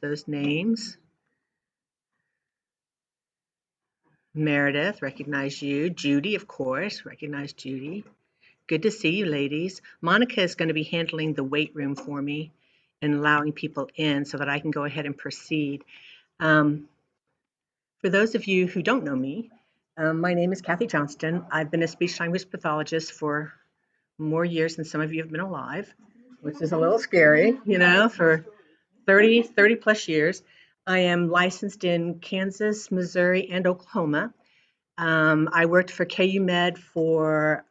those names. Meredith, recognize you. Judy, of course, recognize Judy. Good to see you, ladies. Monica is going to be handling the weight room for me and allowing people in so that I can go ahead and proceed. Um, for those of you who don't know me, my name is Kathy Johnston. I've been a speech language pathologist for more years than some of you have been alive, which is a little scary, for 30 plus years. I am licensed in Kansas, Missouri, and Oklahoma. I worked for KU Med for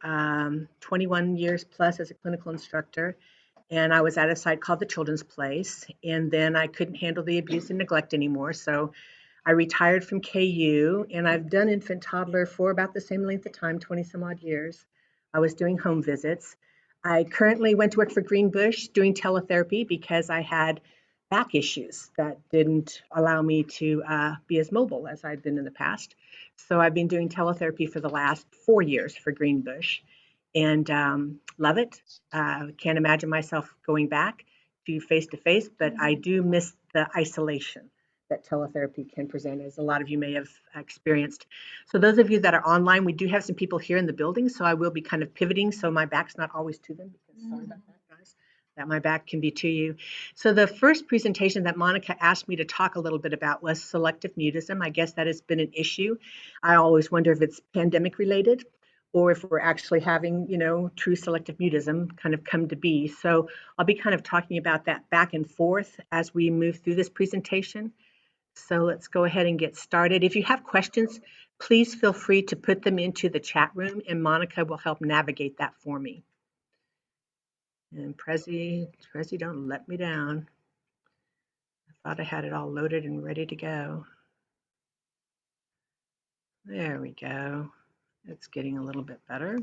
21 years plus as a clinical instructor, and I was at a site called the Children's Place, and then I couldn't handle the abuse and neglect anymore, so I retired from KU, and I've done infant toddler for about the same length of time, 20 some odd years. I was doing home visits. I currently went to work for Greenbush doing teletherapy because I had back issues that didn't allow me to be as mobile as I'd been in the past. So I've been doing teletherapy for the last 4 years for Greenbush and love it. Can't imagine myself going back to face to face, but I do miss the isolation that teletherapy can present, as a lot of you may have experienced. So those of you that are online, we do have some people here in the building, so I will be kind of pivoting so my back's not always to them, because sorry about that, guys, that my back can be to you. So the first presentation that Monica asked me to talk a little bit about was selective mutism. I guess that has been an issue. I always wonder if it's pandemic related or if we're actually having, true selective mutism kind of come to be. So I'll be kind of talking about that back and forth as we move through this presentation. So let's go ahead and get started. If you have questions, please feel free to put them into the chat room and Monica will help navigate that for me. And Prezi, don't let me down. I thought I had it all loaded and ready to go. There we go. It's getting a little bit better.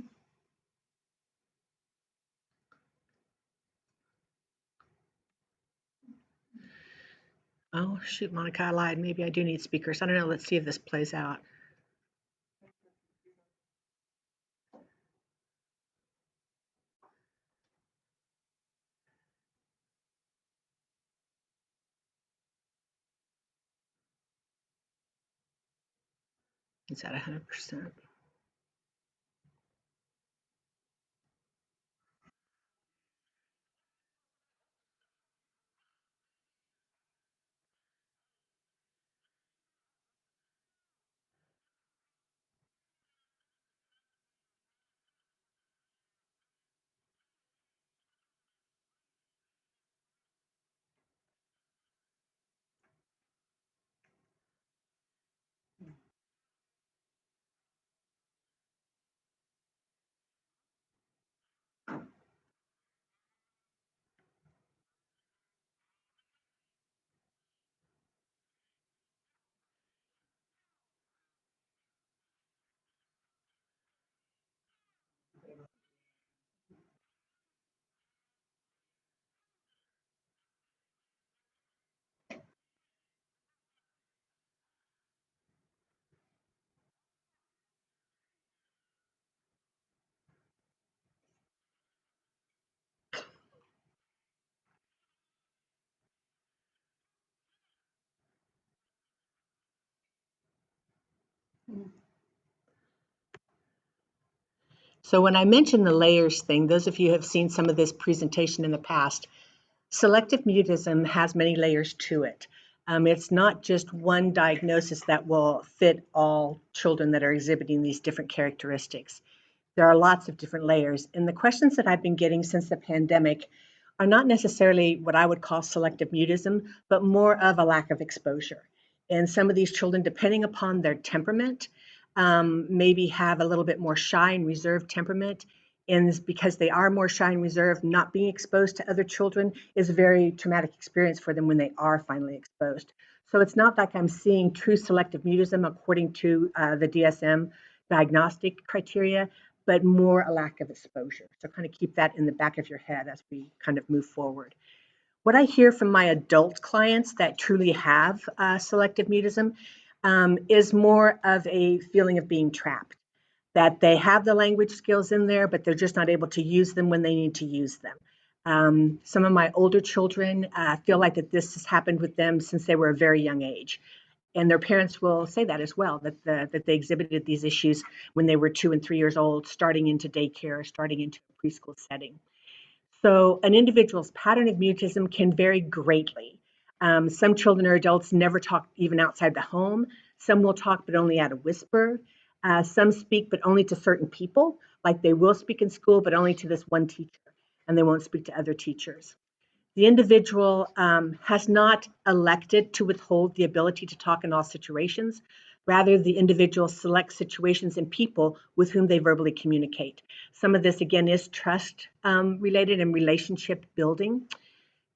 Oh, shoot, Monica, I lied. Maybe I do need speakers. I don't know. Let's see if this plays out. Is that 100%? So when I mentioned the layers thing, those of you who have seen some of this presentation in the past, selective mutism has many layers to it. It's not just one diagnosis that will fit all children that are exhibiting these different characteristics. There are lots of different layers. And the questions that I've been getting since the pandemic are not necessarily what I would call selective mutism, but more of a lack of exposure. And some of these children, depending upon their temperament, maybe have a little bit more shy and reserved temperament. And because they are more shy and reserved, not being exposed to other children is a very traumatic experience for them when they are finally exposed. So it's not like I'm seeing true selective mutism according to the DSM diagnostic criteria, but more a lack of exposure. So kind of keep that in the back of your head as we kind of move forward. What I hear from my adult clients that truly have selective mutism is more of a feeling of being trapped, that they have the language skills in there, but they're just not able to use them when they need to use them. Some of my older children feel like that this has happened with them since they were a very young age. And their parents will say that as well, that they exhibited these issues when they were 2 and 3 years old, starting into daycare, starting into a preschool setting. So an individual's pattern of mutism can vary greatly. Some children or adults never talk even outside the home. Some will talk, but only at a whisper. Some speak, but only to certain people, like they will speak in school, but only to this one teacher, and they won't speak to other teachers. The individual has not elected to withhold the ability to talk in all situations. Rather, the individual selects situations and people with whom they verbally communicate. Some of this, again, is trust related and relationship building.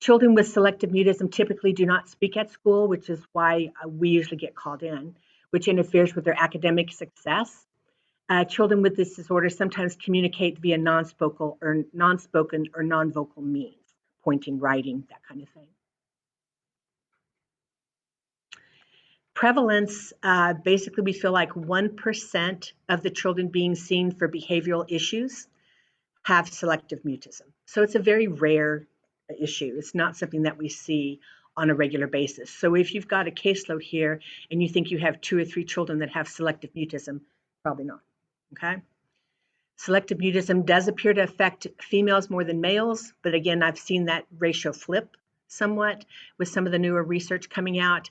Children with selective mutism typically do not speak at school, which is why we usually get called in, which interferes with their academic success. Children with this disorder sometimes communicate via non-spoken or non-vocal means, pointing, writing, that kind of thing. Prevalence, basically we feel like 1% of the children being seen for behavioral issues have selective mutism. So it's a very rare issue. It's not something that we see on a regular basis. So if you've got a caseload here and you think you have 2 or 3 children that have selective mutism, probably not, okay? Selective mutism does appear to affect females more than males, but again, I've seen that ratio flip somewhat with some of the newer research coming out.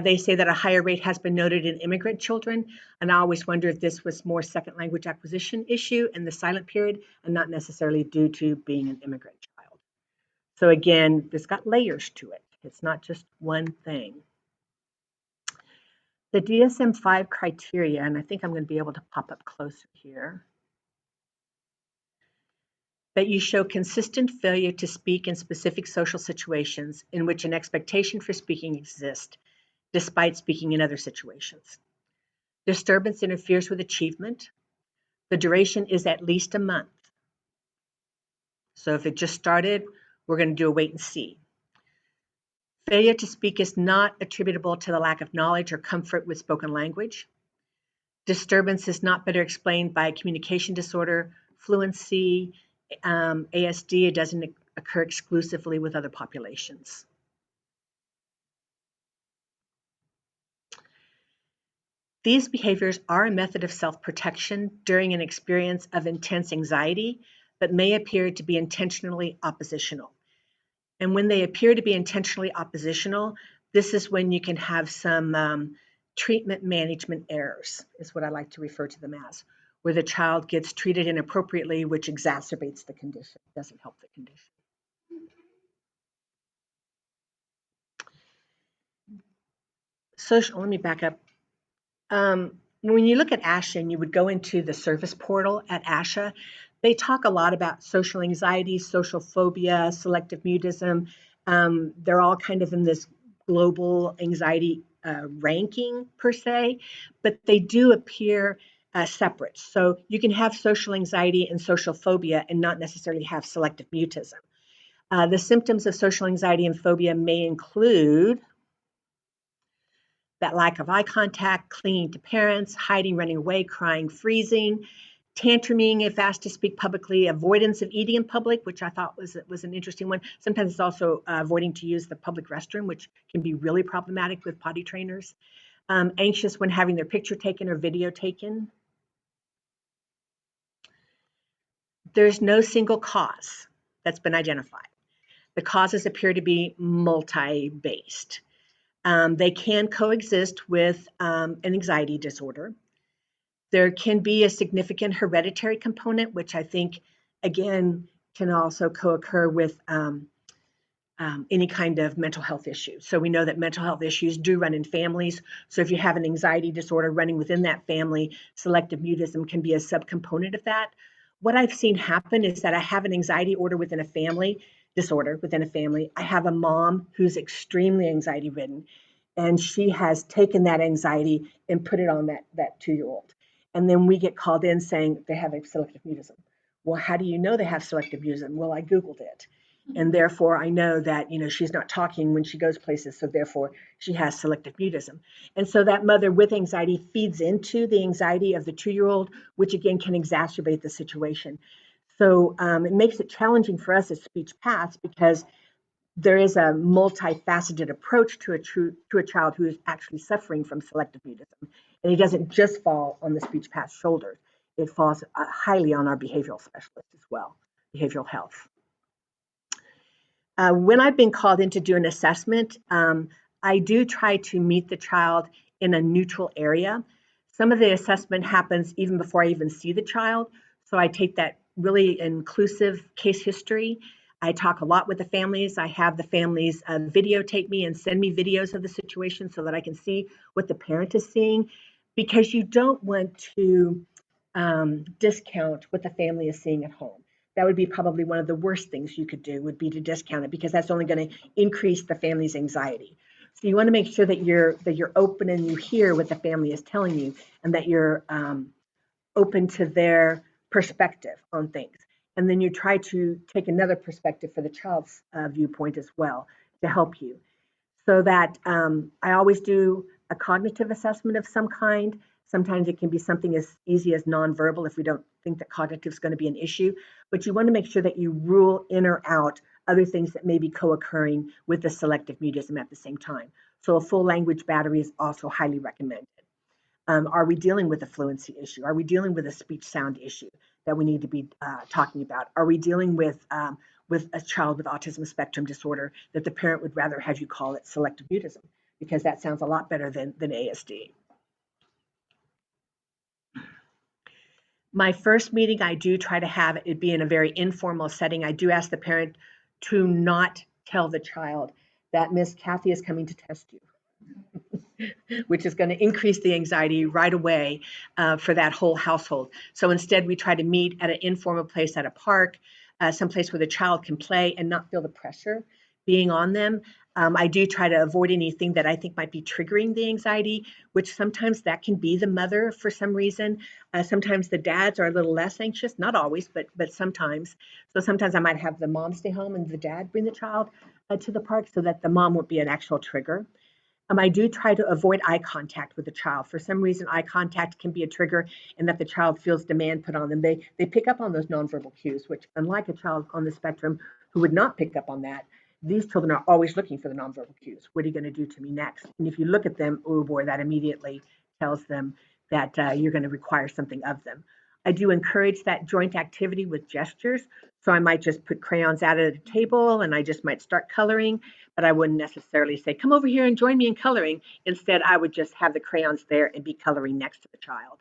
They say that a higher rate has been noted in immigrant children, and I always wonder if this was more second language acquisition issue in the silent period and not necessarily due to being an immigrant child. So again, it's got layers to it. It's not just one thing. The DSM-5 criteria, and I think I'm going to be able to pop up closer here, that you show consistent failure to speak in specific social situations in which an expectation for speaking exists, despite speaking in other situations. Disturbance interferes with achievement. The duration is at least a month. So if it just started, we're going to do a wait and see. Failure to speak is not attributable to the lack of knowledge or comfort with spoken language. Disturbance is not better explained by a communication disorder, fluency, ASD. It doesn't occur exclusively with other populations. These behaviors are a method of self-protection during an experience of intense anxiety, but may appear to be intentionally oppositional. And when they appear to be intentionally oppositional, this is when you can have some treatment management errors, is what I like to refer to them as, where the child gets treated inappropriately, which exacerbates the condition, doesn't help the condition. Let me back up. When you look at ASHA and you would go into the service portal at ASHA, they talk a lot about social anxiety, social phobia, selective mutism. They're all kind of in this global anxiety ranking per se, but they do appear separate. So you can have social anxiety and social phobia and not necessarily have selective mutism. The symptoms of social anxiety and phobia may include that lack of eye contact, clinging to parents, hiding, running away, crying, freezing, tantruming if asked to speak publicly, avoidance of eating in public, which I thought was an interesting one. Sometimes it's also avoiding to use the public restroom, which can be really problematic with potty trainers. Anxious when having their picture taken or video taken. There's no single cause that's been identified. The causes appear to be multi-based. They can coexist with an anxiety disorder. There can be a significant hereditary component, which I think, again, can also co-occur with any kind of mental health issue. So we know that mental health issues do run in families. So if you have an anxiety disorder running within that family, selective mutism can be a subcomponent of that. What I've seen happen is that I have an anxiety disorder within a family. I have a mom who's extremely anxiety ridden, and she has taken that anxiety and put it on that 2-year-old. And then we get called in saying they have a selective mutism. Well, how do you know they have selective mutism? Well, I Googled it. And therefore, I know that, she's not talking when she goes places, so therefore she has selective mutism. And so that mother with anxiety feeds into the anxiety of the 2-year-old, which again can exacerbate the situation. So it makes it challenging for us as speech paths because there is a multifaceted approach to a child who is actually suffering from selective mutism, and it doesn't just fall on the speech path's shoulders. It falls highly on our behavioral specialists as well, behavioral health. When I've been called in to do an assessment, I do try to meet the child in a neutral area. Some of the assessment happens even before I even see the child, so I take that really inclusive case history. I talk a lot with the families. I have the families videotape me and send me videos of the situation so that I can see what the parent is seeing, because you don't want to discount what the family is seeing at home. That would be probably one of the worst things you could do, would be to discount it, because that's only going to increase the family's anxiety. So you want to make sure that you're open and you hear what the family is telling you, and that you're open to their perspective on things. And then you try to take another perspective for the child's viewpoint as well to help you. So that I always do a cognitive assessment of some kind. Sometimes it can be something as easy as nonverbal if we don't think that cognitive is going to be an issue. But you want to make sure that you rule in or out other things that may be co-occurring with the selective mutism at the same time. So a full language battery is also highly recommended. Are we dealing with a fluency issue? Are we dealing with a speech sound issue that we need to be talking about? Are we dealing with a child with autism spectrum disorder that the parent would rather have you call it selective mutism, because that sounds a lot better than ASD. My first meeting, I do try to have it be in a very informal setting. I do ask the parent to not tell the child that Miss Kathy is coming to test you, which is going to increase the anxiety right away for that whole household. So instead, we try to meet at an informal place at a park, someplace where the child can play and not feel the pressure being on them. I do try to avoid anything that I think might be triggering the anxiety, which sometimes that can be the mother for some reason. Sometimes the dads are a little less anxious, not always, but sometimes. So sometimes I might have the mom stay home and the dad bring the child to the park so that the mom won't be an actual trigger. I do try to avoid eye contact with the child. For some reason, eye contact can be a trigger, and that the child feels demand put on them. They pick up on those nonverbal cues, which, unlike a child on the spectrum who would not pick up on that, these children are always looking for the nonverbal cues. What are you going to do to me next? And if you look at them, oh boy, that immediately tells them that you're going to require something of them. I do encourage that joint activity with gestures. So I might just put crayons out at a table and I just might start coloring, but I wouldn't necessarily say, come over here and join me in coloring. Instead, I would just have the crayons there and be coloring next to the child.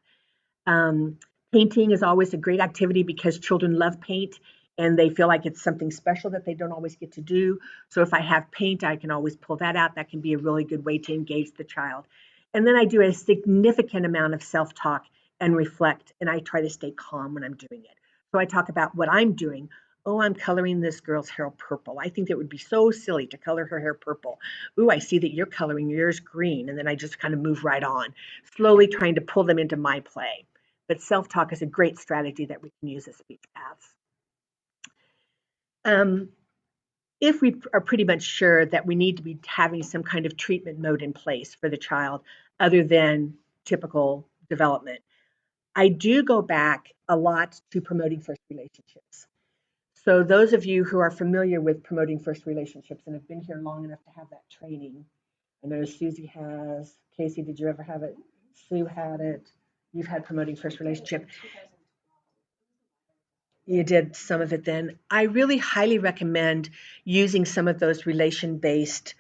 Um, Painting is always a great activity because children love paint and they feel like it's something special that they don't always get to do. So if I have paint, I can always pull that out. That can be a really good way to engage the child. And then I do a significant amount of self-talk and reflect, and I try to stay calm when I'm doing it. So I talk about what I'm doing. Oh, I'm coloring this girl's hair purple. I think it would be so silly to color her hair purple. Ooh, I see that you're coloring yours green. And then I just kind of move right on, slowly trying to pull them into my play. But self-talk is a great strategy that we can use as speech paths. If we are pretty much sure that we need to be having some kind of treatment mode in place for the child other than typical development, I do go back a lot to promoting first relationships. So those of you who are familiar with promoting first relationships and have been here long enough to have that training, I know Susie has. Casey, did you ever have it? Sue had it. You've had promoting first relationship. You did some of it then. I really highly recommend using some of those relation-based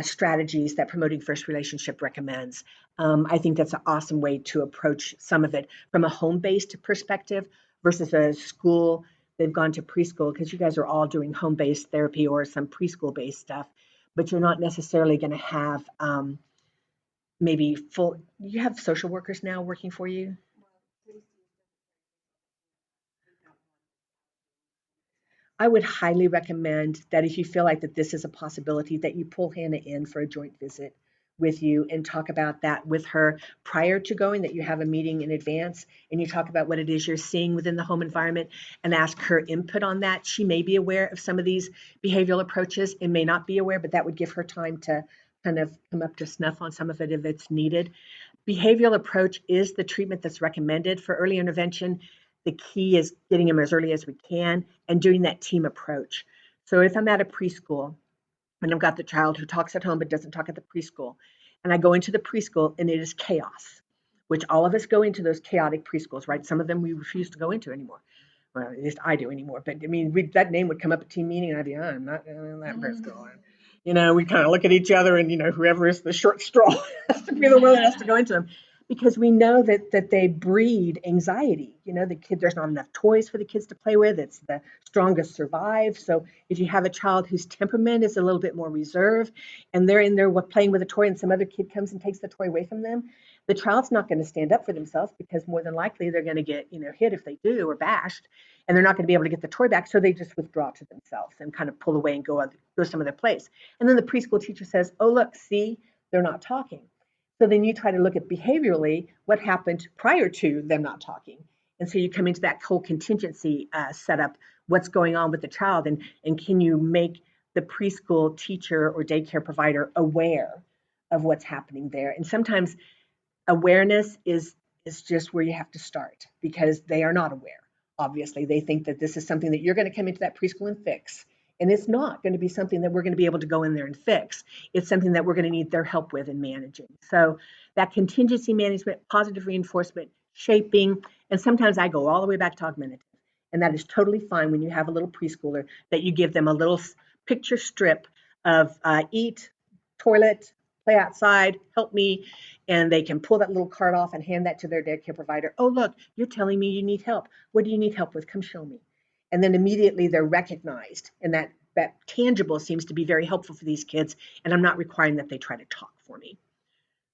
strategies that Promoting First Relationship recommends. I think that's an awesome way to approach some of it from a home-based perspective versus a school. They've gone to preschool because you guys are all doing home-based therapy or some preschool-based stuff, but you're not necessarily going to have maybe full. You have social workers now working for you. I would highly recommend that if you feel like that this is a possibility, that you pull Hannah in for a joint visit with you and talk about that with her prior to going, that you have a meeting in advance and you talk about what it is you're seeing within the home environment and ask her input on that. She may be aware of some of these behavioral approaches and may not be aware, but that would give her time to kind of come up to snuff on some of it if it's needed. Behavioral approach is the treatment that's recommended for early intervention. The key is getting them as early as we can and doing that team approach. So if I'm at a preschool and I've got the child who talks at home but doesn't talk at the preschool, and I go into the preschool and it is chaos, which all of us go into those chaotic preschools, right? Some of them we refuse to go into anymore. Well, at least I do anymore. But I mean, that name would come up at team meeting, and I'd be, I'm not in that preschool. And, we kind of look at each other, and whoever is the short straw has to be the one that has to go into them, because we know that they breed anxiety. There's not enough toys for the kids to play with. It's the strongest survive. So if you have a child whose temperament is a little bit more reserved, and they're in there playing with a toy, and some other kid comes and takes the toy away from them, the child's not going to stand up for themselves, because more than likely they're going to get hit if they do, or bashed, and they're not going to be able to get the toy back. So they just withdraw to themselves and kind of pull away and go some other place. And then the preschool teacher says, oh, look, see, they're not talking. So then you try to look at behaviorally what happened prior to them not talking. And so you come into that whole contingency setup, what's going on with the child, and can you make the preschool teacher or daycare provider aware of what's happening there. And sometimes awareness is just where you have to start, because they are not aware. Obviously, they think that this is something that you're going to come into that preschool and fix. And it's not going to be something that we're going to be able to go in there and fix. It's something that we're going to need their help with in managing. So that contingency management, positive reinforcement, shaping, and sometimes I go all the way back to augmentative. And that is totally fine when you have a little preschooler, that you give them a little picture strip of eat, toilet, play outside, help me, and they can pull that little card off and hand that to their daycare provider. Oh, look, you're telling me you need help. What do you need help with? Come show me. And then immediately they're recognized, and that tangible seems to be very helpful for these kids, and I'm not requiring that they try to talk for me.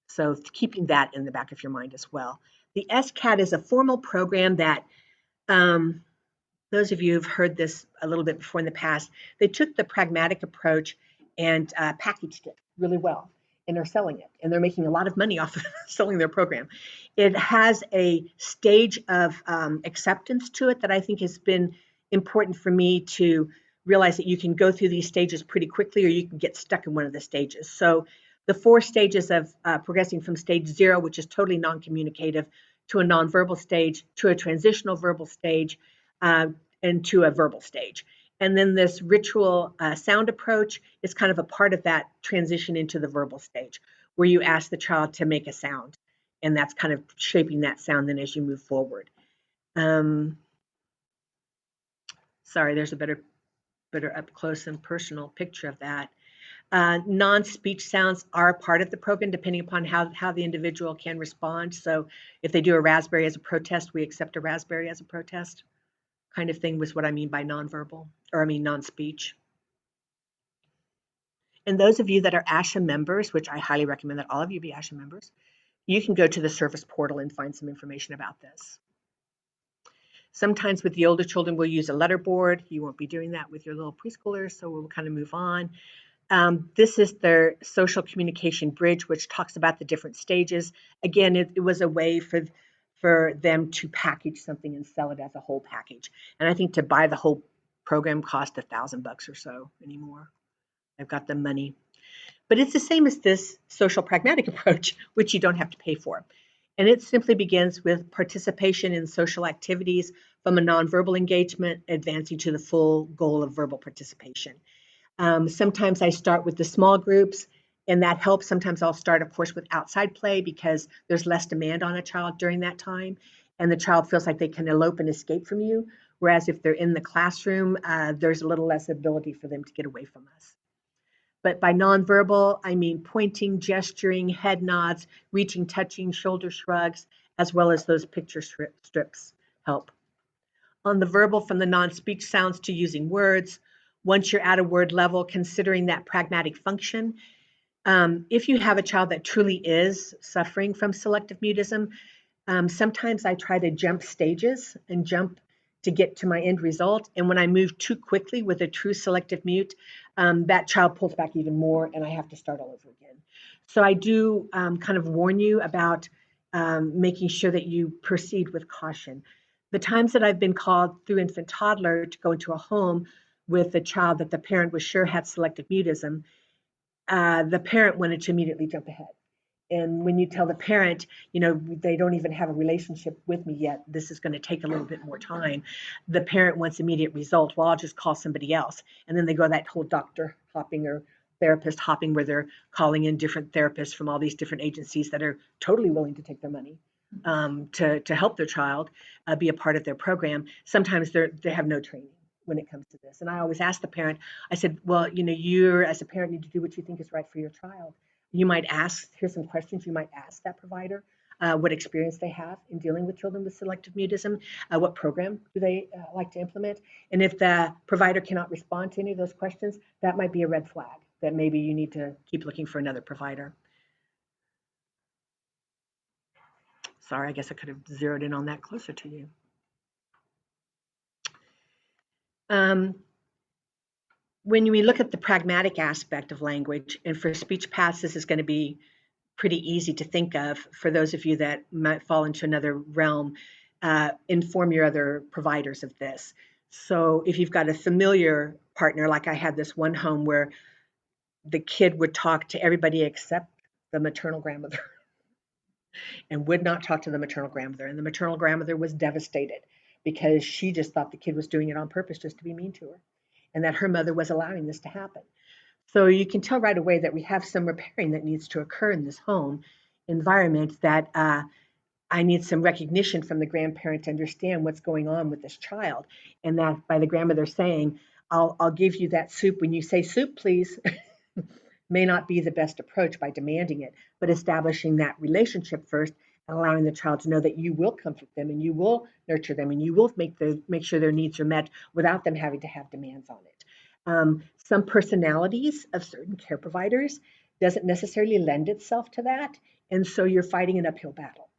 So keeping that in the back of your mind as well. The SCAT is a formal program that those of you who've heard this a little bit before in the past, they took the pragmatic approach and packaged it really well, and they're selling it, and they're making a lot of money off of selling their program. It has a stage of acceptance to it that I think has been important for me to realize, that you can go through these stages pretty quickly, or you can get stuck in one of the stages. So the 4 stages of progressing from stage 0, which is totally non-communicative, to a nonverbal stage, to a transitional verbal stage, and to a verbal stage. And then this ritual sound approach is kind of a part of that transition into the verbal stage, where you ask the child to make a sound, and that's kind of shaping that sound then as you move forward. Sorry, there's a better up close and personal picture of that. Non-speech sounds are a part of the program, depending upon how the individual can respond. So if they do a raspberry as a protest, we accept a raspberry as a protest, kind of thing was what I mean by nonverbal, or I mean non-speech. And those of you that are ASHA members, which I highly recommend that all of you be ASHA members, you can go to the service portal and find some information about this. Sometimes with the older children, we'll use a letter board. You won't be doing that with your little preschoolers, so we'll kind of move on. This is their social communication bridge, which talks about the different stages. Again, it was a way for them to package something and sell it as a whole package. And I think to buy the whole program cost $1,000 or so anymore. I've got the money. But it's the same as this social pragmatic approach, which you don't have to pay for. And it simply begins with participation in social activities from a nonverbal engagement, advancing to the full goal of verbal participation. Sometimes I start with the small groups, and that helps. Sometimes I'll start, of course, with outside play, because there's less demand on a child during that time, and the child feels like they can elope and escape from you. Whereas if they're in the classroom, there's a little less ability for them to get away from us. But by nonverbal, I mean pointing, gesturing, head nods, reaching, touching, shoulder shrugs, as well as those picture strips help. On the verbal, from the non-speech sounds to using words. Once you're at a word level, considering that pragmatic function. If you have a child that truly is suffering from selective mutism, sometimes I try to jump stages and jump to get to my end result. And when I move too quickly with a true selective mute, that child pulls back even more, and I have to start all over again. So I do kind of warn you about making sure that you proceed with caution. The times that I've been called through infant toddler to go into a home with a child that the parent was sure had selective mutism, the parent wanted to immediately jump ahead. And when you tell the parent, they don't even have a relationship with me yet, this is going to take a little bit more time, the parent wants immediate result. Well, I'll just call somebody else. And then they go that whole doctor hopping or therapist hopping where they're calling in different therapists from all these different agencies that are totally willing to take their money to help their child be a part of their program. Sometimes they have no training when it comes to this. And I always ask the parent, I said, well, you as a parent need to do what you think is right for your child. You might ask, here's some questions you might ask that provider. What experience they have in dealing with children with selective mutism, what program do they like to implement, and if the provider cannot respond to any of those questions, that might be a red flag that maybe you need to keep looking for another provider. Sorry, I guess I could have zeroed in on that closer to you. When we look at the pragmatic aspect of language, and for speech paths, this is going to be pretty easy to think of for those of you that might fall into another realm. Inform your other providers of this. So if you've got a familiar partner, like I had this one home where the kid would talk to everybody except the maternal grandmother and would not talk to the maternal grandmother. And the maternal grandmother was devastated because she just thought the kid was doing it on purpose just to be mean to her, and that her mother was allowing this to happen. So you can tell right away that we have some repairing that needs to occur in this home environment, that I need some recognition from the grandparent to understand what's going on with this child. And that by the grandmother saying, I'll give you that soup when you say soup, please, may not be the best approach by demanding it, but establishing that relationship first and allowing the child to know that you will comfort them and you will nurture them and you will make sure their needs are met without them having to have demands on it. Some personalities of certain care providers doesn't necessarily lend itself to that, and so you're fighting an uphill battle.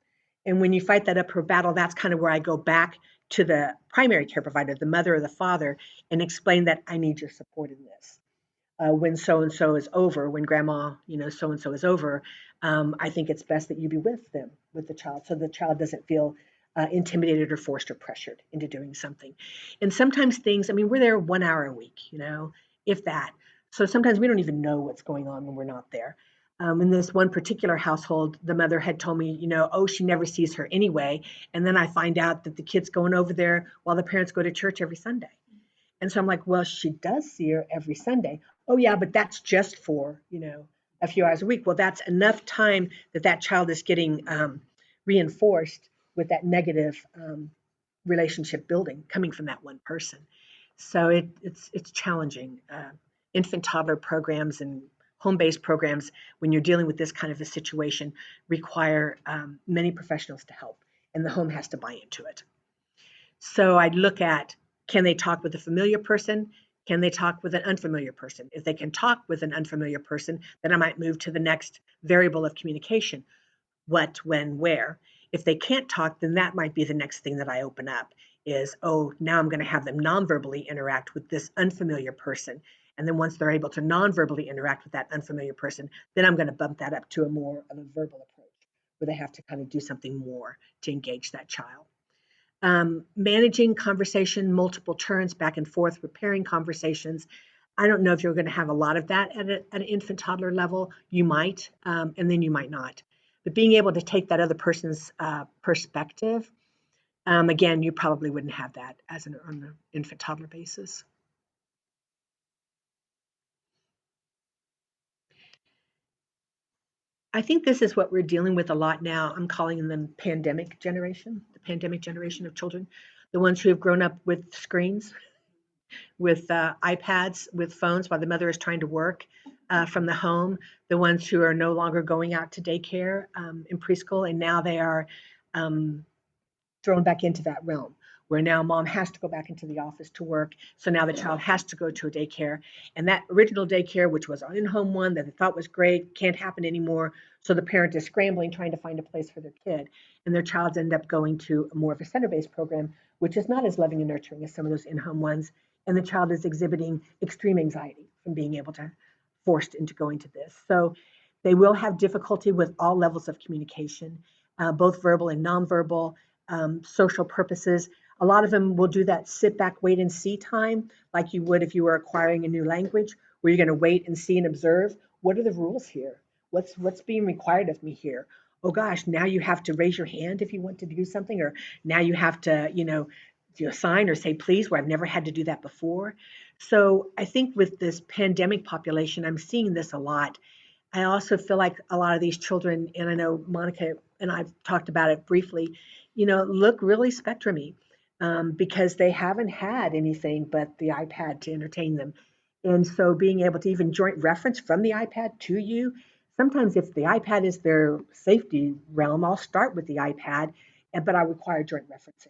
And when you fight that uphill battle, that's kind of where I go back to the primary care provider, the mother or the father, and explain that I need your support in this. When so and so is over, when grandma, so and so is over, I think it's best that you be with them, with the child, so the child doesn't feel intimidated or forced or pressured into doing something. And sometimes things, I mean, we're there 1 hour a week, if that. So sometimes we don't even know what's going on when we're not there. In this one particular household, the mother had told me, oh, she never sees her anyway. And then I find out that the kid's going over there while the parents go to church every Sunday. And so I'm like, well, she does see her every Sunday. Oh, yeah, but that's just for, a few hours a week. Well, that's enough time that child is getting reinforced with that negative relationship building coming from that one person. So it's challenging. Infant toddler programs and home-based programs, when you're dealing with this kind of a situation, require many professionals to help, and the home has to buy into it. So I'd look at, can they talk with a familiar person? Can they talk with an unfamiliar person? If they can talk with an unfamiliar person, then I might move to the next variable of communication. What, when, where. If they can't talk, then that might be the next thing that I open up is, oh, now I'm going to have them non-verbally interact with this unfamiliar person. And then once they're able to non-verbally interact with that unfamiliar person, then I'm going to bump that up to a more of a verbal approach where they have to kind of do something more to engage that child. Managing conversation, multiple turns back and forth, repairing conversations. I don't know if you're going to have a lot of that at an infant toddler level. You might, and then you might not. But being able to take that other person's perspective, again, you probably wouldn't have that as on an infant toddler basis. I think this is what we're dealing with a lot now. I'm calling them the pandemic generation of children, the ones who have grown up with screens, with iPads, with phones while the mother is trying to work from the home, the ones who are no longer going out to daycare in preschool, and now they are thrown back into that realm where now mom has to go back into the office to work. So now the child has to go to a daycare. And that original daycare, which was an in-home one that they thought was great, can't happen anymore. So the parent is scrambling, trying to find a place for their kid. And their child end up going to more of a center-based program, which is not as loving and nurturing as some of those in-home ones. And the child is exhibiting extreme anxiety from being able to forced into going to this. So they will have difficulty with all levels of communication, both verbal and nonverbal, social purposes. A lot of them will do that sit back, wait and see time, like you would if you were acquiring a new language, where you're going to wait and see and observe. What are the rules here? What's being required of me here? Oh gosh, now you have to raise your hand if you want to do something, or now you have to, do a sign or say please, where I've never had to do that before. So I think with this pandemic population, I'm seeing this a lot. I also feel like a lot of these children, and I know Monica and I've talked about it briefly, look really spectrumy, because they haven't had anything but the iPad to entertain them. And so being able to even joint reference from the iPad to you, sometimes if the iPad is their safety realm, I'll start with the iPad, but I require joint referencing.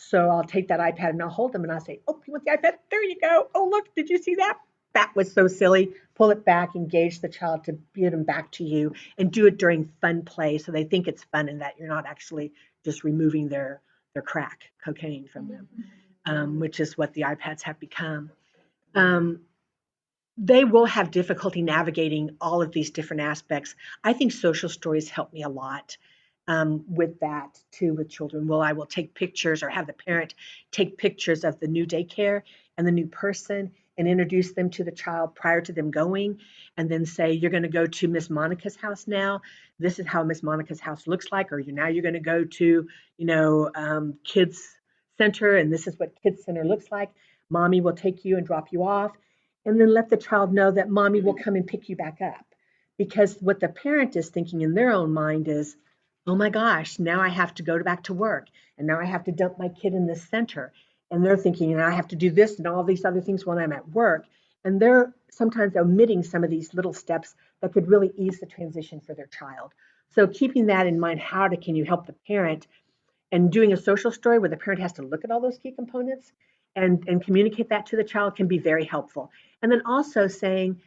So I'll take that iPad and I'll hold them and I'll say, oh, you want the iPad? There you go. Oh, look, did you see that? That was so silly. Pull it back, engage the child to get them back to you, and do it during fun play so they think it's fun and that you're not actually just removing their crack cocaine from them, which is what the iPads have become. Um, they will have difficulty navigating all of these different aspects. I think social stories help me a lot, with that too, with children. Well, I will take pictures or have the parent take pictures of the new daycare and the new person and introduce them to the child prior to them going, and then say, you're going to go to Miss Monica's house now. This is how Miss Monica's house looks like. Or you're going to go to, kids center, and this is what kids center looks like. Mommy will take you and drop you off, and then let the child know that mommy will come and pick you back up. Because what the parent is thinking in their own mind is, oh my gosh, now I have to go back to work, and now I have to dump my kid in this center. And they're thinking, and I have to do this and all these other things when I'm at work. And they're sometimes omitting some of these little steps that could really ease the transition for their child. So keeping that in mind, can you help the parent, and doing a social story where the parent has to look at all those key components and communicate that to the child can be very helpful. And then also saying,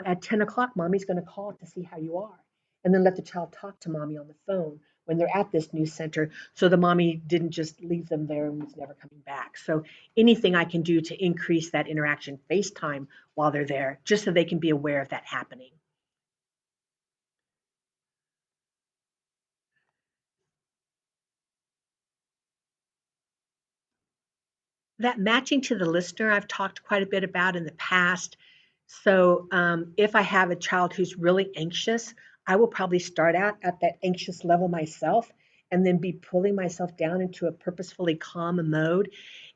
at 10 o'clock, mommy's going to call to see how you are. And then let the child talk to mommy on the phone when they're at this new center, so the mommy didn't just leave them there and was never coming back. So anything I can do to increase that interaction, FaceTime while they're there, just so they can be aware of that happening. That matching to the listener, I've talked quite a bit about in the past. So if I have a child who's really anxious, I will probably start out at that anxious level myself and then be pulling myself down into a purposefully calm mode.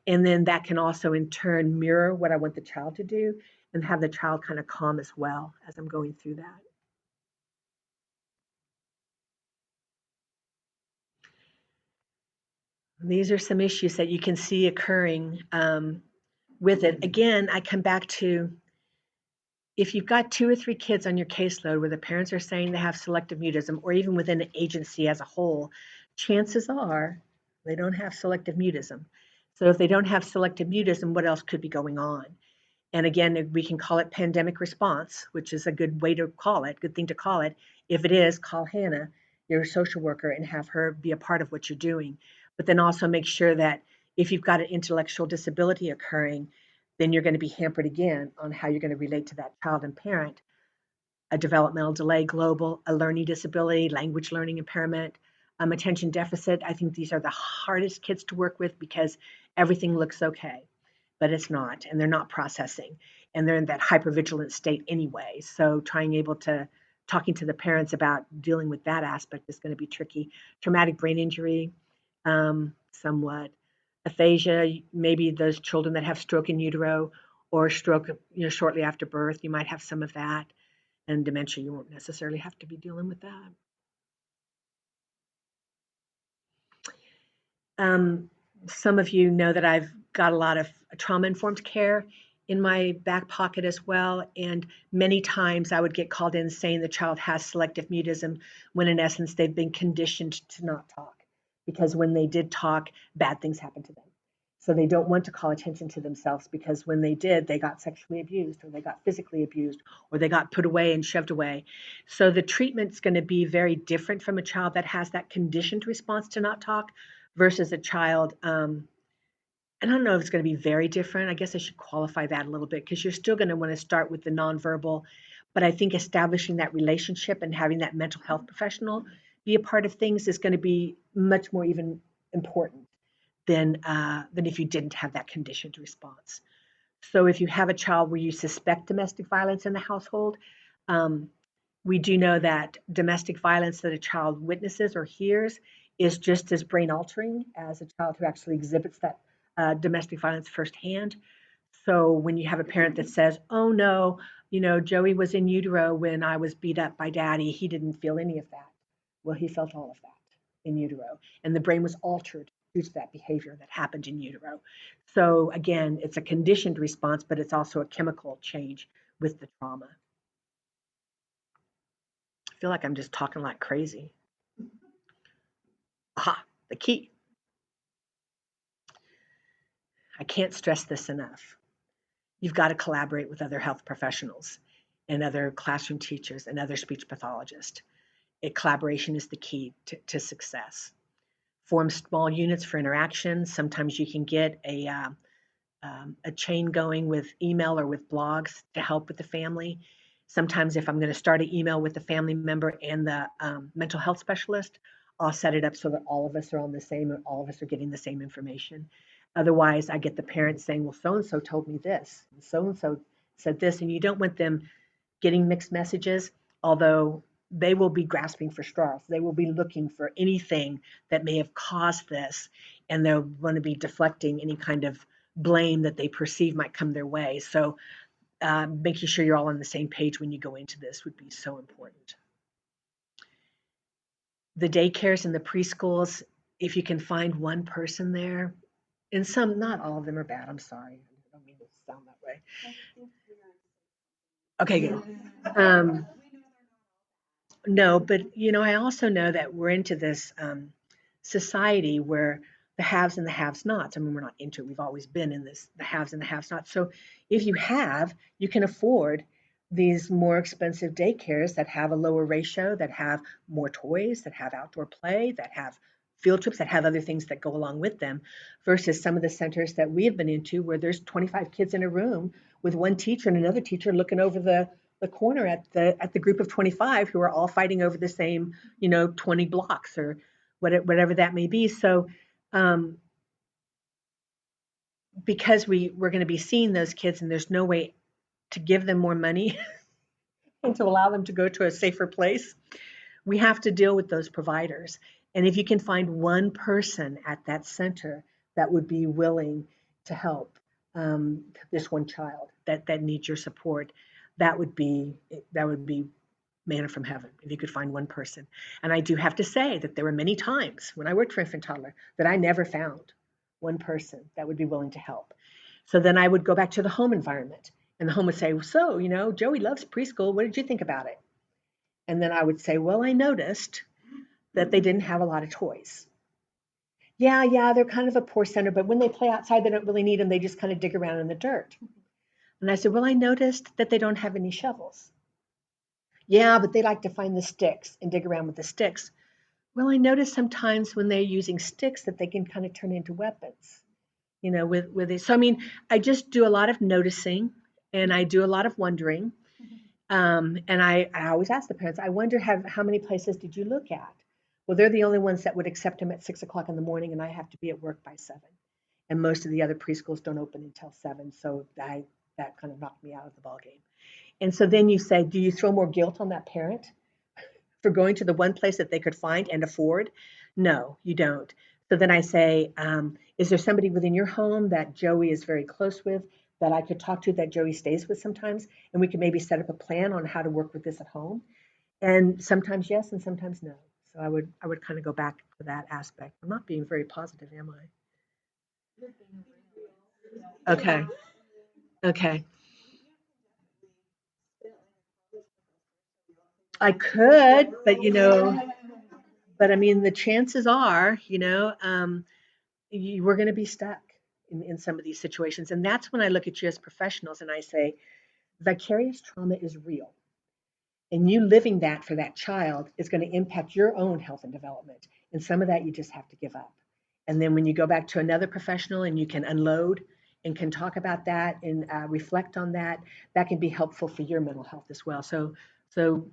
And then that can also in turn mirror what I want the child to do and have the child kind of calm as well as I'm going through that. These are some issues that you can see occurring with it. Again, I come back to, if you've got 2 or 3 kids on your caseload where the parents are saying they have selective mutism, or even within an agency as a whole, chances are they don't have selective mutism. So if they don't have selective mutism, what else could be going on? And again, we can call it pandemic response, which is a good way to call it, good thing to call it. If it is, call Hannah, your social worker, and have her be a part of what you're doing. But then also make sure that if you've got an intellectual disability occurring, then you're going to be hampered again on how you're going to relate to that child and parent. A developmental delay, global, a learning disability, language learning impairment, attention deficit. I think these are the hardest kids to work with because everything looks okay, but it's not, and they're not processing, and they're in that hypervigilant state anyway. So talking to the parents about dealing with that aspect is going to be tricky. Traumatic brain injury, somewhat. Aphasia, maybe those children that have stroke in utero or stroke, shortly after birth, you might have some of that. And dementia, you won't necessarily have to be dealing with that. Um, some of you know that I've got a lot of trauma-informed care in my back pocket as well. And many times I would get called in saying the child has selective mutism when in essence they've been conditioned to not talk, because when they did talk, bad things happened to them. So they don't want to call attention to themselves because when they did, they got sexually abused or they got physically abused or they got put away and shoved away. So the treatment's going to be very different from a child that has that conditioned response to not talk versus a child. And I don't know if it's going to be very different. I guess I should qualify that a little bit because you're still going to want to start with the nonverbal. But I think establishing that relationship and having that mental health professional be a part of things is going to be much more even important than if you didn't have that conditioned response. So if you have a child where you suspect domestic violence in the household, um, We do know that domestic violence that a child witnesses or hears is just as brain altering as a child who actually exhibits that domestic violence firsthand. So when you have a parent that says, "Oh no, Joey was in utero when I was beat up by daddy, he didn't feel any of that." Well, he felt all of that in utero, and the brain was altered due to that behavior that happened in utero. So again, it's a conditioned response, but it's also a chemical change with the trauma. I feel like I'm just talking like crazy. Aha, the key. I can't stress this enough. You've got to collaborate with other health professionals and other classroom teachers and other speech pathologists. Collaboration is the key to success. Form small units for interaction. Sometimes you can get a chain going with email or with blogs to help with the family. Sometimes, if I'm going to start an email with the family member and the mental health specialist, I'll set it up so that all of us are on the same and all of us are getting the same information. Otherwise, I get the parents saying, well, so and so told me this, so and so said this, and you don't want them getting mixed messages, although they will be grasping for straws. They will be looking for anything that may have caused this, and they're going to be deflecting any kind of blame that they perceive might come their way. So making sure you're all on the same page when you go into this would be so important. The daycares and the preschools, if you can find one person there, and some, not all of them are bad. I'm sorry. I don't mean to sound that way. Okay, good. No, but I also know that we're into this society where the haves and the have-nots. I mean, we're not into it. We've always been in this, the haves and the have-nots. So if you have, you can afford these more expensive daycares that have a lower ratio, that have more toys, that have outdoor play, that have field trips, that have other things that go along with them, versus some of the centers that we have been into where there's 25 kids in a room with one teacher and another teacher looking over the corner at the group of 25 who are all fighting over the same 20 blocks or whatever that may be. So um, because we're going to be seeing those kids and there's no way to give them more money and to allow them to go to a safer place, we have to deal with those providers. And if you can find one person at that center that would be willing to help this one child that needs your support, that would be manna from heaven if you could find one person. And I do have to say that there were many times when I worked for infant toddler that I never found one person that would be willing to help. So then I would go back to the home environment, and the home would say, well, so, Joey loves preschool. What did you think about it? And then I would say, well, I noticed that they didn't have a lot of toys. Yeah, they're kind of a poor center, but when they play outside, they don't really need them. They just kind of dig around in the dirt. And I said, well, I noticed that they don't have any shovels. Yeah, but they like to find the sticks and dig around with the sticks. Well, I notice sometimes when they're using sticks that they can kind of turn into weapons, with it. So, I mean, I just do a lot of noticing and I do a lot of wondering. And I always ask the parents, I wonder how many places did you look at? Well, they're the only ones that would accept them at 6 o'clock in the morning, and I have to be at work by 7. And most of the other preschools don't open until 7. So that kind of knocked me out of the ballgame. And so then you say, do you throw more guilt on that parent for going to the one place that they could find and afford? No, you don't. So then I say, is there somebody within your home that Joey is very close with that I could talk to that Joey stays with sometimes? And we could maybe set up a plan on how to work with this at home. And sometimes yes, and sometimes no. So I would kind of go back to that aspect. I'm not being very positive, am I? Okay. Okay. I could, but I mean, the chances are, we're going to be stuck in some of these situations. And that's when I look at you as professionals and I say, vicarious trauma is real. And you living that for that child is going to impact your own health and development. And some of that you just have to give up. And then when you go back to another professional and you can unload and can talk about that and reflect on that, that can be helpful for your mental health as well. So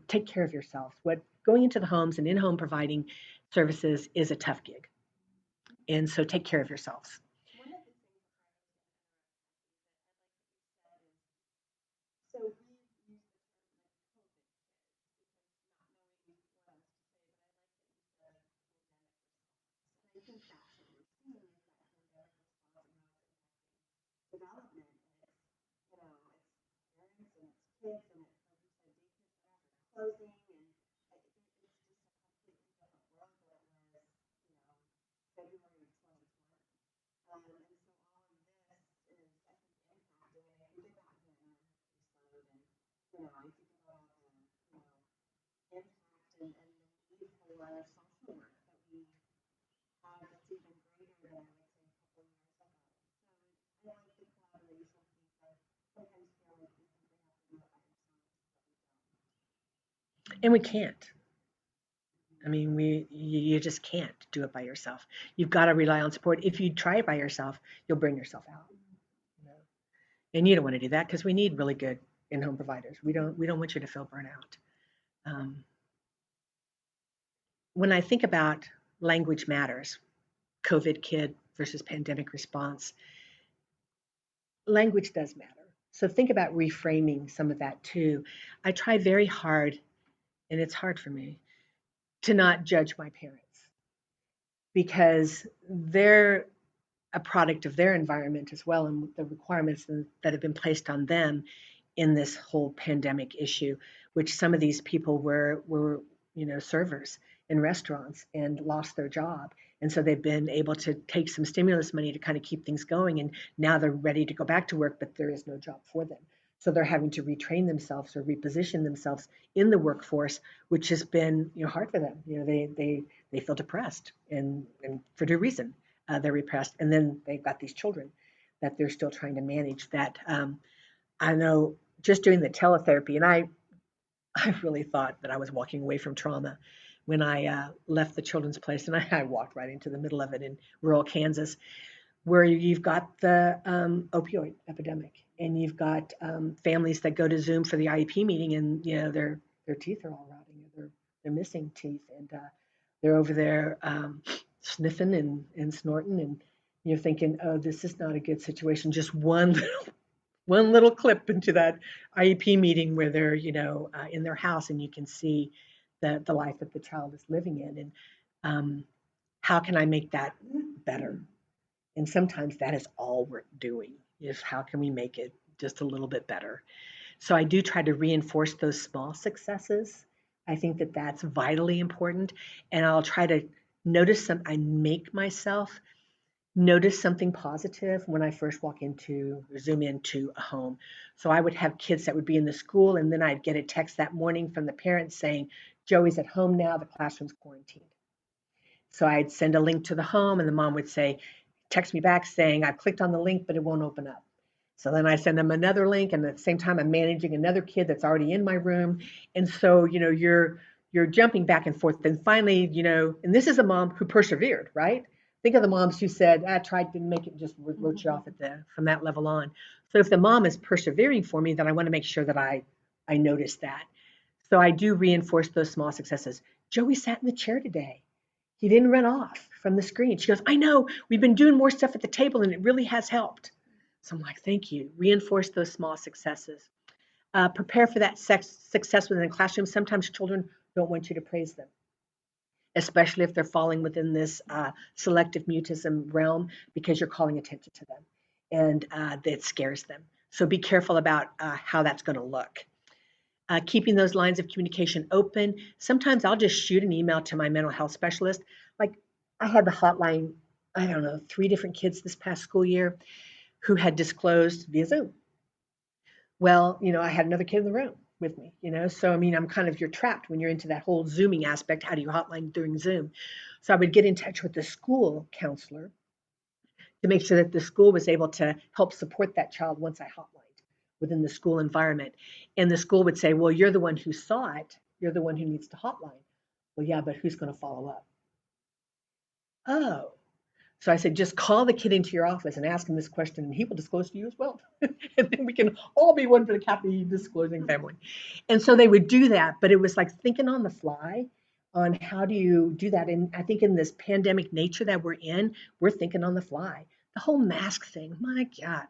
take care of yourself. What going into the homes and in-home providing services is a tough gig. And so take care of yourselves. And we can't. I mean, you just can't do it by yourself. You've got to rely on support. If you try it by yourself, you'll burn yourself out. You know? And you don't want to do that because we need really good in-home providers. We don't want you to feel burnout. Um, when I think about language matters, COVID kid versus pandemic response, language does matter. So think about reframing some of that too. I try very hard, and it's hard for me, to not judge my parents because they're a product of their environment as well and the requirements that have been placed on them in this whole pandemic issue, which some of these people were servers in restaurants and lost their job. And so they've been able to take some stimulus money to kind of keep things going. And now they're ready to go back to work, but there is no job for them. So they're having to retrain themselves or reposition themselves in the workforce, which has been hard for them. They feel depressed and for good reason. They're repressed, and then they've got these children that they're still trying to manage. That I know just doing the teletherapy, and I really thought that I was walking away from trauma when I left the children's place, and I walked right into the middle of it in rural Kansas, where you've got the opioid epidemic, and you've got families that go to Zoom for the IEP meeting, and their teeth are all rotting, they're missing teeth, and they're over there sniffing and snorting, and you're thinking, oh, this is not a good situation. Just one little clip into that IEP meeting where they're in their house, and you can see the life that the child is living in, and how can I make that better? And sometimes that is all we're doing is how can we make it just a little bit better. So I do try to reinforce those small successes. I think that that's vitally important. And I'll try to I make myself notice something positive when I first walk into or zoom into a home. So I would have kids that would be in the school, and then I'd get a text that morning from the parents saying, Joey's at home now, the classroom's quarantined. So I'd send a link to the home, and the mom would say, text me back saying, I've clicked on the link, but it won't open up. So then I send them another link, and at the same time, I'm managing another kid that's already in my room. And so, you're jumping back and forth. Then finally, and this is a mom who persevered, right? Think of the moms who said, I tried to make it, just wrote you off from that level on. So if the mom is persevering for me, then I want to make sure that I notice that. So I do reinforce those small successes. Joey sat in the chair today. He didn't run off from the screen. She goes, I know, we've been doing more stuff at the table and it really has helped. So I'm like, thank you. Reinforce those small successes. Prepare for that success within the classroom. Sometimes children don't want you to praise them, especially if they're falling within this selective mutism realm because you're calling attention to them and that scares them. So be careful about how that's going to look. Keeping those lines of communication open. Sometimes I'll just shoot an email to my mental health specialist. Like I had the hotline, I don't know, 3 different kids this past school year who had disclosed via Zoom. Well, I had another kid in the room with me, so I mean, you're trapped when you're into that whole Zooming aspect. How do you hotline during Zoom? So I would get in touch with the school counselor to make sure that the school was able to help support that child once I hotlined within the school environment. And the school would say, well, you're the one who saw it. You're the one who needs to hotline. Well, yeah, but who's going to follow up? Oh, so I said, just call the kid into your office and ask him this question, and he will disclose to you as well. And then we can all be one big happy disclosing family. And so they would do that, but it was like thinking on the fly on how do you do that. And I think in this pandemic nature that we're in, we're thinking on the fly. The whole mask thing, my God.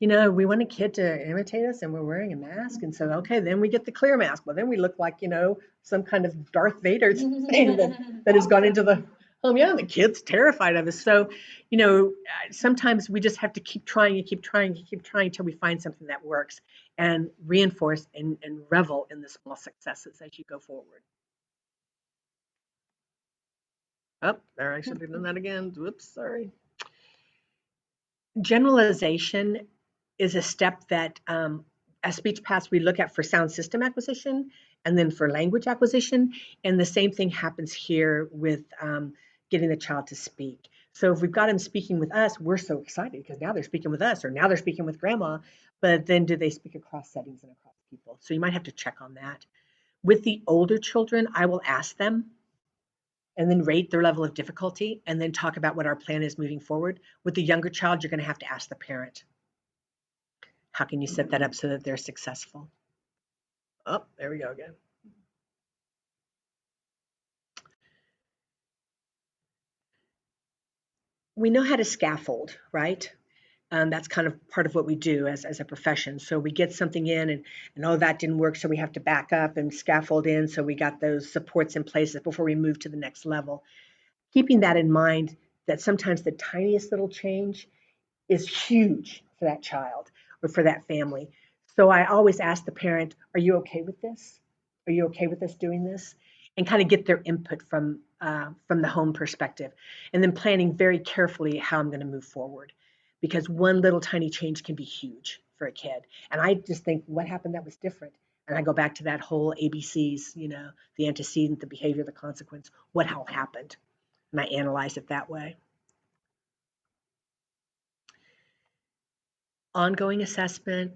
We want a kid to imitate us and we're wearing a mask. And so, okay, then we get the clear mask. Well, then we look like, some kind of Darth Vader thing that has gone into the Yeah, the kid's terrified of us. So, sometimes we just have to keep trying and keep trying and keep trying until we find something that works and reinforce and revel in the small successes as you go forward. Oh, there, I should have done that again. Whoops, sorry. Generalization is a step that, as speech paths, we look at for sound system acquisition and then for language acquisition. And the same thing happens here with getting the child to speak. So if we've got them speaking with us, we're so excited because now they're speaking with us or now they're speaking with grandma. But then do they speak across settings and across people? So you might have to check on that. With the older children, I will ask them and then rate their level of difficulty and then talk about what our plan is moving forward. With the younger child, you're going to have to ask the parent. How can you set that up so that they're successful? Oh, there we go again. We know how to scaffold, right? That's kind of part of what we do as a profession. So we get something in and oh, that didn't work. So we have to back up and scaffold in. So we got those supports in place before we move to the next level. Keeping that in mind that sometimes the tiniest little change is huge for that child or for that family. So I always ask the parent, are you okay with this? Are you okay with us doing this? And kind of get their input from the home perspective. And then planning very carefully how I'm going to move forward. Because one little tiny change can be huge for a kid. And I just think, what happened that was different? And I go back to that whole ABCs, the antecedent, the behavior, the consequence, what all happened. And I analyze it that way. Ongoing assessment.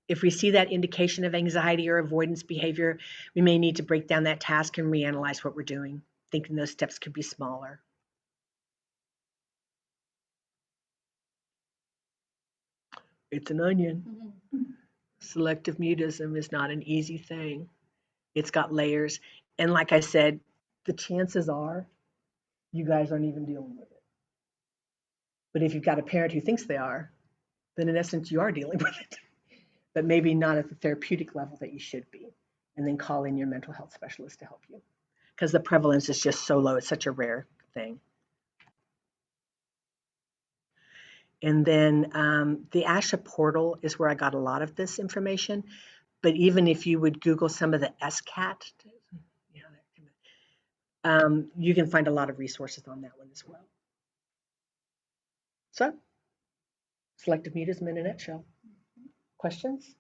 If we see that indication of anxiety or avoidance behavior, we may need to break down that task and reanalyze what we're doing, thinking those steps could be smaller. It's an onion. Selective mutism is not an easy thing. It's got layers. And like I said, the chances are you guys aren't even dealing with it. But if you've got a parent who thinks they are, then in essence, you are dealing with it, but maybe not at the therapeutic level that you should be. And then call in your mental health specialist to help you because the prevalence is just so low. It's such a rare thing. And then the ASHA portal is where I got a lot of this information. But even if you would Google some of the SCAT, you can find a lot of resources on that one as well. So, selective mutism in a nutshell. Questions?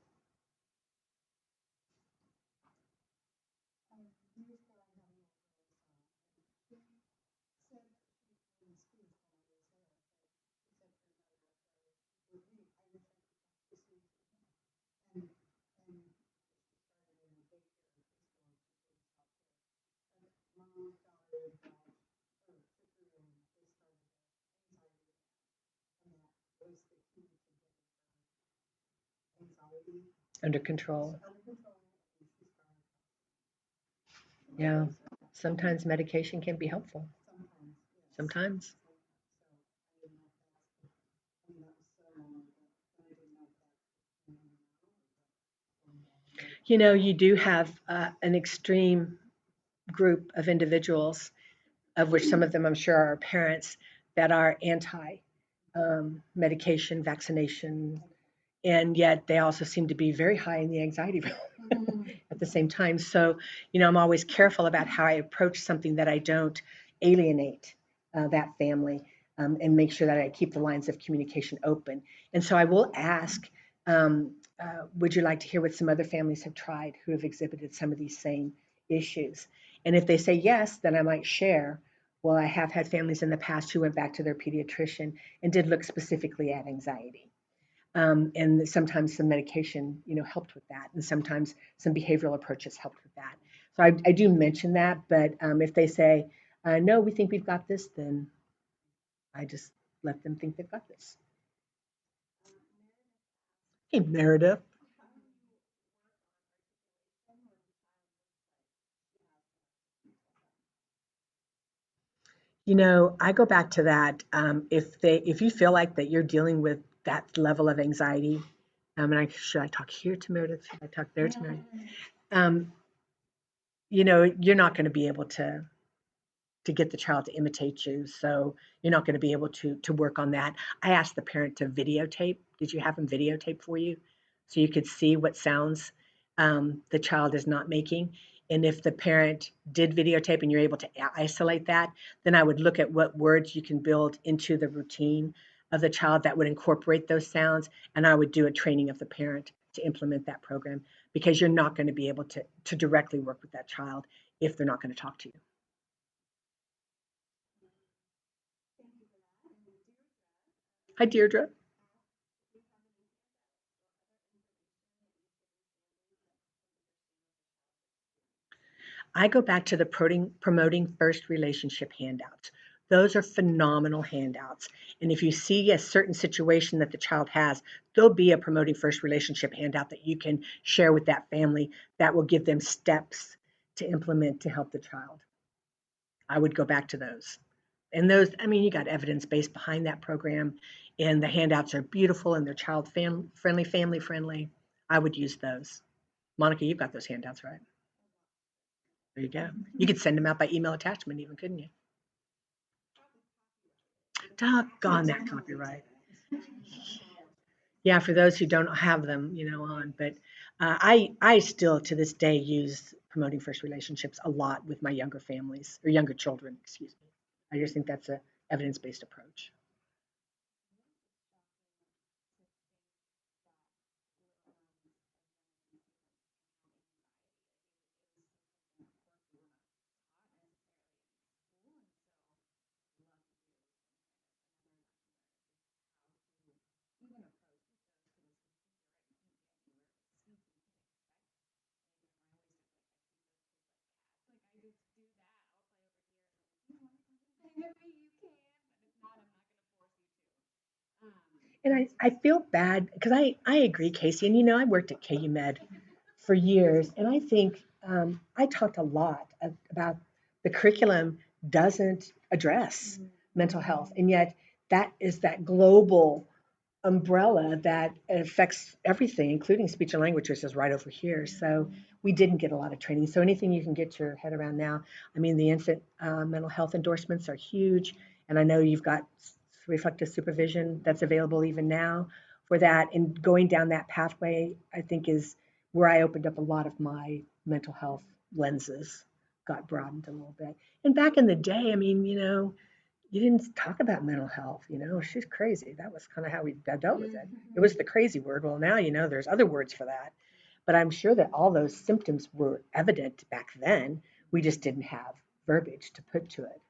Under control. Yeah. Sometimes medication can be helpful. Sometimes. You do have an extreme group of individuals, of which some of them I'm sure are parents, that are anti medication, vaccination, and yet they also seem to be very high in the anxiety realm at the same time. So, I'm always careful about how I approach something that I don't alienate that family and make sure that I keep the lines of communication open. And so I will ask, would you like to hear what some other families have tried who have exhibited some of these same issues? And if they say yes, then I might share. Well, I have had families in the past who went back to their pediatrician and did look specifically at anxiety. And sometimes some medication, helped with that, and sometimes some behavioral approaches helped with that. So I do mention that, but if they say, no, we think we've got this, then I just let them think they've got this. Hey, Meredith. I go back to that. If you feel like that you're dealing with that level of anxiety, and should I talk here to Meredith? Should I talk there to Meredith? You're not going to be able to to get the child to imitate you. So you're not going to be able to work on that. I asked the parent to videotape. Did you have them videotape for you so you could see what sounds the child is not making? And if the parent did videotape and you're able to isolate that, then I would look at what words you can build into the routine of the child that would incorporate those sounds. And I would do a training of the parent to implement that program because you're not going to be able to directly work with that child if they're not going to talk to you. Hi, Deirdre. I go back to the promoting first relationship handouts. Those are phenomenal handouts. And if you see a certain situation that the child has, there'll be a promoting first relationship handout that you can share with that family that will give them steps to implement to help the child. I would go back to those. And those, I mean, you got evidence based behind that program, and the handouts are beautiful and they're child friendly, family friendly. I would use those. Monica, you've got those handouts, right? There you go. You could send them out by email attachment, even, couldn't you? Doggone that copyright. Yeah, for those who don't have them, on. But I still to this day use promoting first relationships a lot with my younger families or younger children. Excuse me. I just think that's a evidence based approach. And I feel bad because I agree, Casey. And I worked at KU Med for years, and I think I talked a lot about the curriculum doesn't address mental health, and yet that is that global umbrella that affects everything, including speech and language, which is right over here. So we didn't get a lot of training. So anything you can get your head around now. I mean, the infant mental health endorsements are huge, and I know you've got reflective supervision that's available even now for that. And going down that pathway, I think, is where I opened up a lot of my mental health lenses, got broadened a little bit. And back in the day, I mean, you didn't talk about mental health, she's crazy. That was kind of how we dealt with it. It was the crazy word. Well, now, there's other words for that. But I'm sure that all those symptoms were evident back then. We just didn't have verbiage to put to it.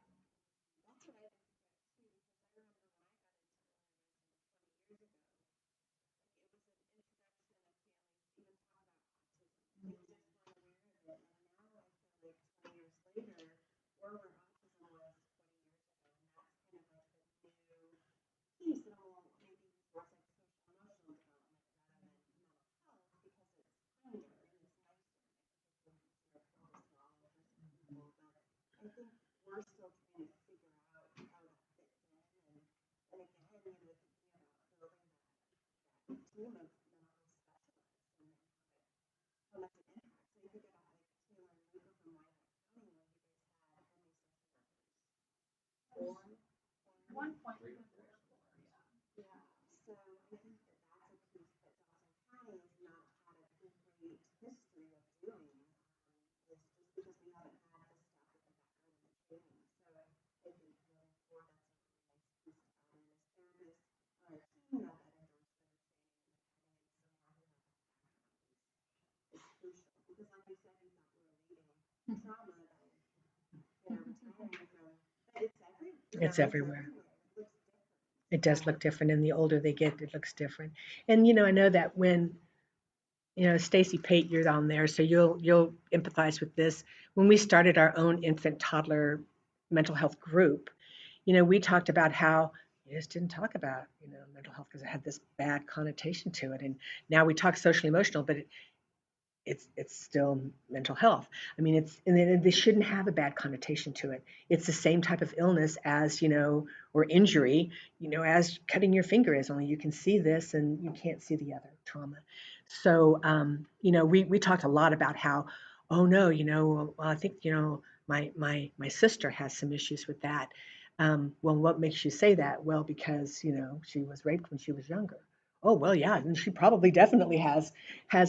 It's everywhere. It does look different, and the older they get, it looks different. And I know that when Stacy Pate, you're on there, so you'll empathize with this. When we started our own infant toddler mental health group, we talked about how you just didn't talk about mental health because it had this bad connotation to it, and now we talk social emotional, but it's still mental health. I mean, and they shouldn't have a bad connotation to it. It's the same type of illness as or injury, as cutting your finger is. Only you can see this and you can't see the other trauma. So we talked a lot about how, oh no, well, I think My sister has some issues with that. Well, what makes you say that? Well, because she was raped when she was younger. Oh well, yeah, and she probably definitely has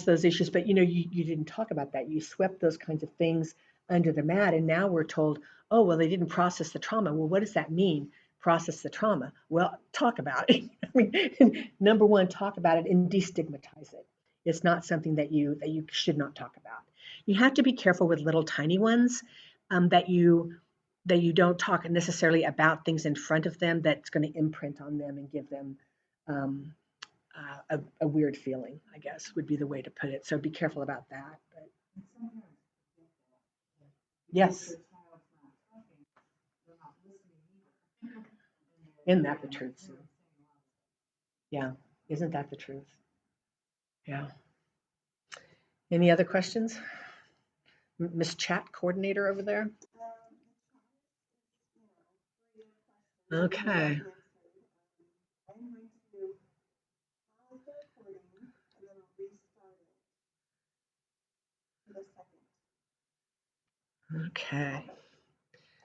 those issues. But you didn't talk about that. You swept those kinds of things under the mat, and now we're told, oh well, they didn't process the trauma. Well, what does that mean? Process the trauma. Well, talk about it. I mean, number one, talk about it and destigmatize it. It's not something that you should not talk about. You have to be careful with little tiny ones, that you don't talk necessarily about things in front of them that's going to imprint on them and give them um, a weird feeling, I guess would be the way to put it. So be careful about that. But yes, isn't that the truth, Sue? Yeah, isn't that the truth? Yeah. Any other questions? Miss Chat Coordinator over there? Okay. Okay.